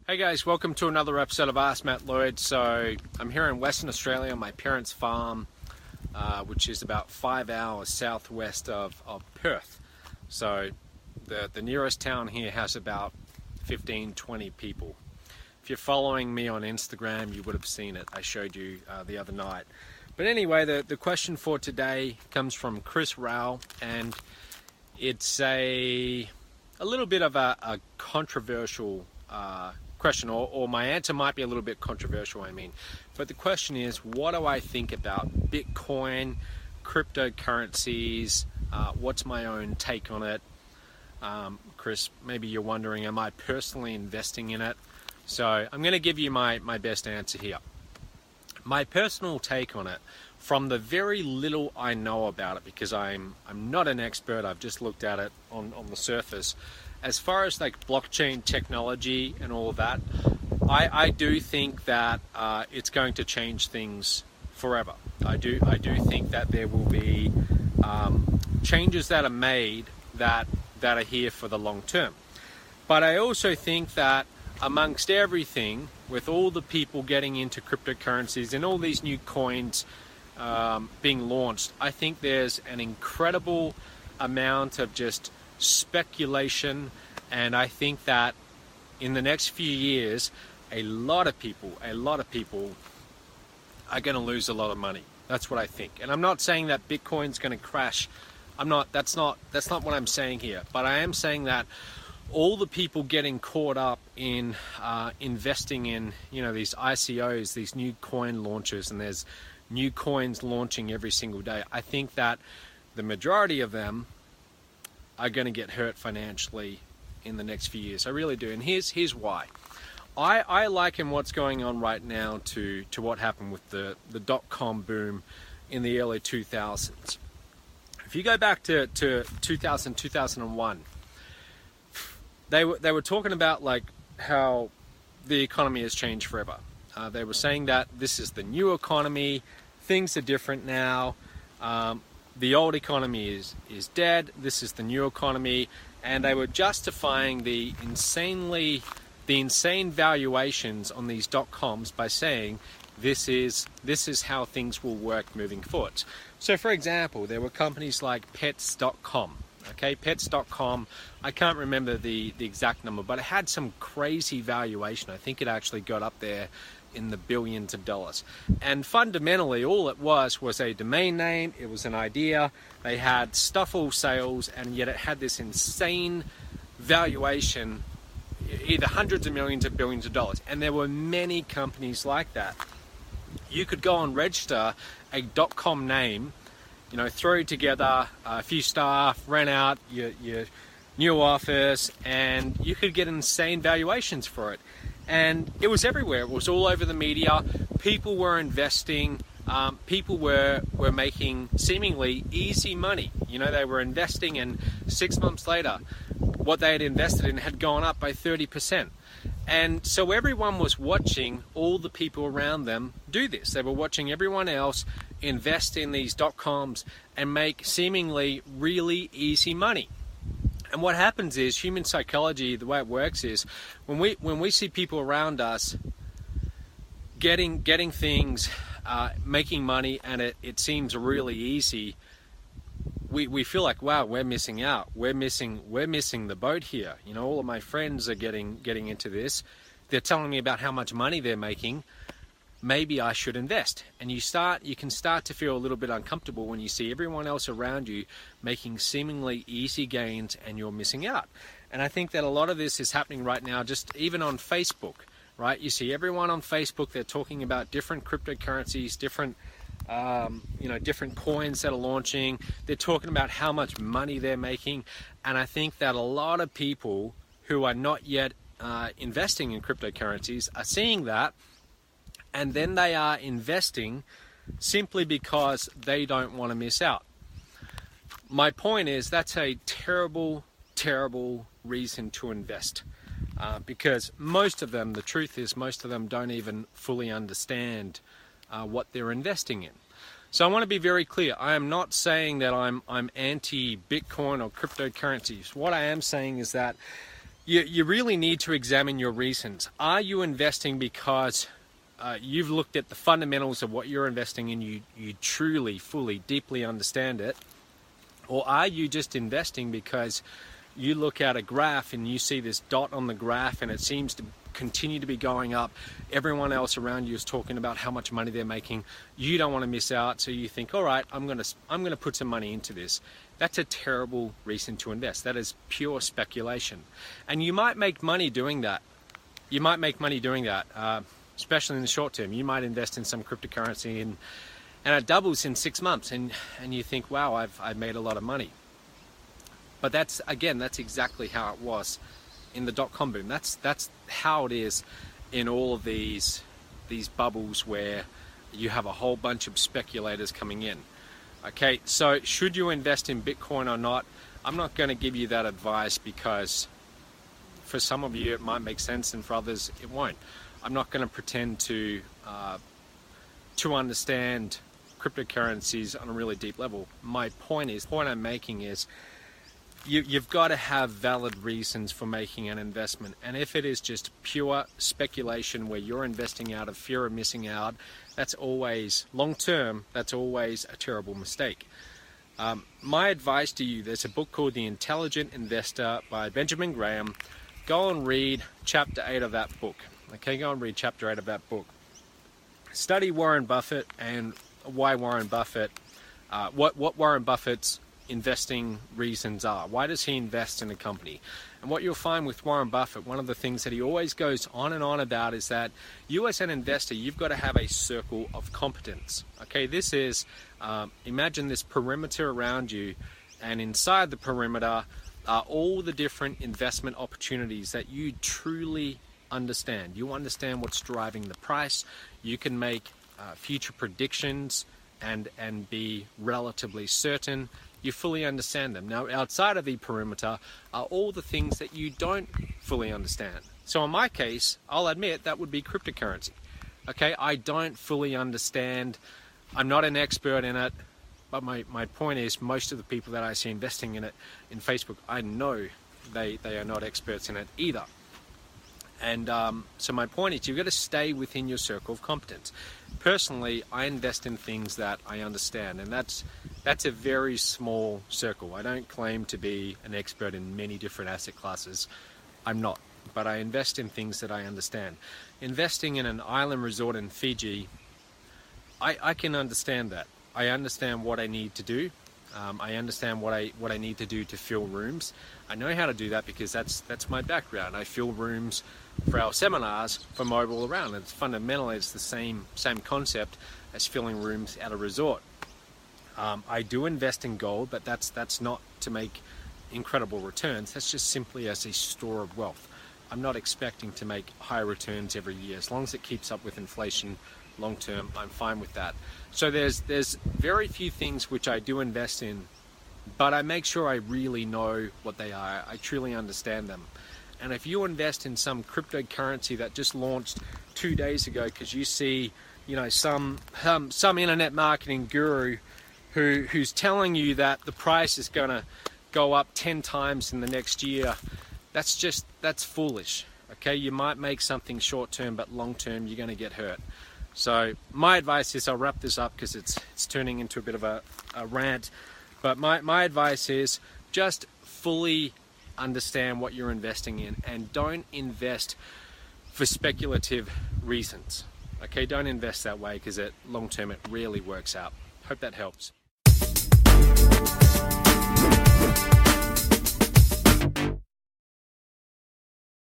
Hey guys, welcome to another episode of Ask Matt Lloyd. So I'm here in Western Australia on my parents' farm, which is about 5 hours southwest of Perth. So the nearest town here has about 15-20 people. If you're following me on Instagram, you would have seen it. I showed you the other night. But anyway, the question for today comes from Chris Rao, and it's a little bit of a controversial question, or my answer might be a little bit controversial, but the question is, what do I think about Bitcoin, cryptocurrencies? What's my own take on it? Chris, maybe you're wondering, am I personally investing in it? So I'm going to give you my best answer here. My personal take on it, from the very little I know about it, because I'm not an expert, I've just looked at it on the surface. As far as like blockchain technology and all of that, I do think that it's going to change things forever. I do think that there will be changes that are made that are here for the long term. But I also think that amongst everything, with all the people getting into cryptocurrencies and all these new coins being launched, I think there's an incredible amount of just speculation, and I think that in the next few years a lot of people are going to lose a lot of money. That's what I think. And I'm not saying that Bitcoin's going to crash. That's not what I'm saying here, but I am saying that all the people getting caught up in investing in these ICOs, these new coin launches, and there's new coins launching every single day, I think that the majority of them are going to get hurt financially in the next few years. I really do. And here's why. I liken what's going on right now to what happened with the dot-com boom in the early 2000s. If you go back to 2000, 2001, they were talking about like how the economy has changed forever. They were saying that this is the new economy, things are different now. The old economy is dead, this is the new economy, and they were justifying the insane valuations on these dot-coms by saying this is how things will work moving forward. So for example, there were companies like pets.com. Okay, pets.com, I can't remember the exact number, but it had some crazy valuation. I think it actually got up there in the billions of dollars. And fundamentally, all it was a domain name, it was an idea, they had stuff all sales, and yet it had this insane valuation, either hundreds of millions or billions of dollars. And there were many companies like that. You could go and register a .com name, throw together a few staff, rent out your new office, and you could get insane valuations for it. And it was everywhere. It was all over the media. People were investing. People were making seemingly easy money. They were investing, and 6 months later, what they had invested in had gone up by 30%. And so everyone was watching all the people around them do this. They were watching everyone else invest in these dot-coms and make seemingly really easy money. And what happens is, human psychology, the way it works is, when we see people around us getting things, making money, and it seems really easy, we feel like, wow, we're missing out. We're missing the boat here. All of my friends are getting into this. They're telling me about how much money they're making. Maybe I should invest. And you can start to feel a little bit uncomfortable when you see everyone else around you making seemingly easy gains and you're missing out. And I think that a lot of this is happening right now, just even on Facebook, right? You see everyone on Facebook, they're talking about different cryptocurrencies, different coins that are launching. They're talking about how much money they're making. And I think that a lot of people who are not yet investing in cryptocurrencies are seeing that, and then they are investing simply because they don't want to miss out. My point is, that's a terrible, terrible reason to invest, because most of them, the truth is, most of them don't even fully understand what they're investing in. So I want to be very clear. I am not saying that I'm anti-Bitcoin or cryptocurrencies. What I am saying is that you really need to examine your reasons. Are you investing because you've looked at the fundamentals of what you're investing in, you truly, fully, deeply understand it? Or are you just investing because you look at a graph and you see this dot on the graph and it seems to continue to be going up? Everyone else around you is talking about how much money they're making. You don't want to miss out, so you think, all right, I'm going to put some money into this. That's a terrible reason to invest. That is pure speculation. And you might make money doing that. You might make money doing that, especially in the short term. You might invest in some cryptocurrency and it doubles in 6 months, and you think, wow, I've made a lot of money. But that's exactly how it was in the dot-com boom. That's how it is in all of these bubbles where you have a whole bunch of speculators coming in. Okay, so should you invest in Bitcoin or not? I'm not going to give you that advice, because for some of you it might make sense and for others it won't. I'm not going to pretend to understand cryptocurrencies on a really deep level. The point I'm making is you've got to have valid reasons for making an investment. And if it is just pure speculation where you're investing out of fear of missing out, that's always, long term, that's always a terrible mistake. My advice to you, there's a book called The Intelligent Investor by Benjamin Graham. Go and read chapter 8 of that book. Okay, go and read chapter 8 of that book. Study Warren Buffett and why Warren Buffett, what Warren Buffett's investing reasons are. Why does he invest in a company? And what you'll find with Warren Buffett, one of the things that he always goes on and on about is that you as an investor, you've got to have a circle of competence. Okay, this is, imagine this perimeter around you, and inside the perimeter are all the different investment opportunities that you truly understand. You understand what's driving the price. You can make future predictions and be relatively certain. You fully understand them. Now, outside of the perimeter are all the things that you don't fully understand. So in my case, I'll admit that would be cryptocurrency. Okay, I don't fully understand. I'm not an expert in it, but my point is, most of the people that I see investing in it in Facebook, I know they are not experts in it either. And so my point is, you've got to stay within your circle of competence. Personally, I invest in things that I understand, and that's a very small circle. I don't claim to be an expert in many different asset classes. I'm not, but I invest in things that I understand. Investing in an island resort in Fiji, I can understand that. I understand what I need to do. I understand what I need to do to fill rooms. I know how to do that because that's my background. I fill rooms for our seminars for Mobile Around. It's fundamentally it's the same concept as filling rooms at a resort. I do invest in gold, but that's not to make incredible returns. That's just simply as a store of wealth. I'm not expecting to make high returns every year. As long as it keeps up with inflation long term, I'm fine with that. So there's very few things which I do invest in, but I make sure I really know what they are. I truly understand them. And if you invest in some cryptocurrency that just launched 2 days ago because you see, some internet marketing guru who's telling you that the price is going to go up 10 times in the next year, that's foolish. Okay, you might make something short term, but long term you're going to get hurt. So my advice is, I'll wrap this up because it's turning into a bit of a rant, but my advice is just fully understand what you're investing in and don't invest for speculative reasons. Okay, don't invest that way because long term it really works out. Hope that helps.